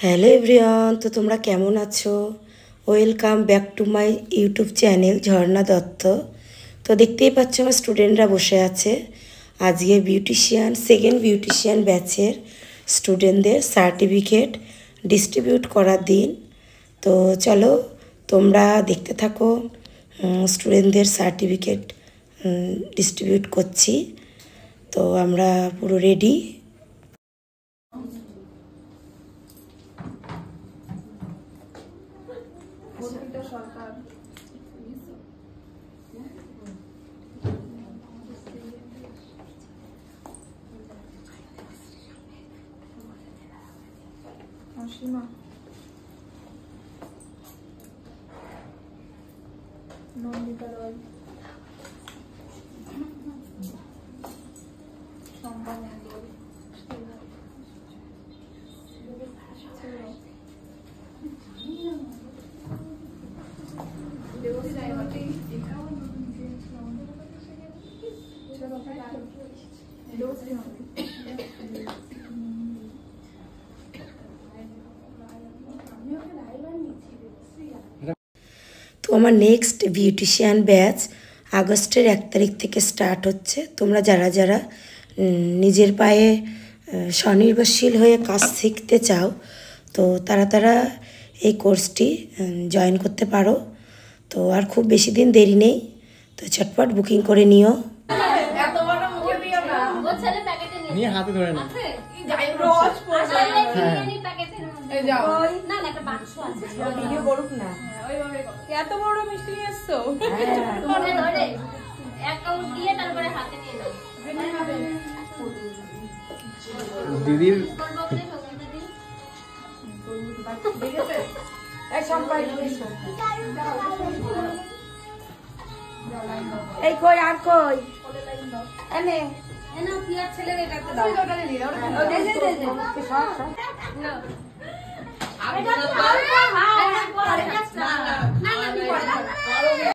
Hello everyone, তো তোমরা কেমন আছো? Welcome back to my YouTube channel Jharna Dutta. তো দেখতেই পাচ্ছ আমার স্টুডেন্টরা বসে আছে। আজকে সেকেন্ড বিউটিশিয়ান ব্যাচের স্টুডেন্টদের সার্টিফিকেট ডিস্ট্রিবিউট করার দিন। তো চলো তোমরা দেখতে থাকো, স্টুডেন্টদের সার্টিফিকেট ডিস্ট্রিবিউট করছি। তো আমরা পুরো রেডি। সীমা নন্দিতা রয় সম্ভব তো আমার নেক্সট বিউটিশিয়ান ব্যাচ আগস্টের 1 তারিখ থেকে স্টার্ট হচ্ছে। তোমরা যারা যারা নিজের পায়ে স্বনির্ভরশীল হয়ে কাজ শিখতে চাও, তো তারা এই কোর্সটি জয়েন করতে পারো। তো আর খুব বেশি দিন দেরি নেই, তো চটপট বুকিং করে নিও। নিয়ে হাতে ধরে না এত বড় মিষ্টি নিয়ে এসছো দিদির এই কই আর কই এনে ছেলের এটাতে দাও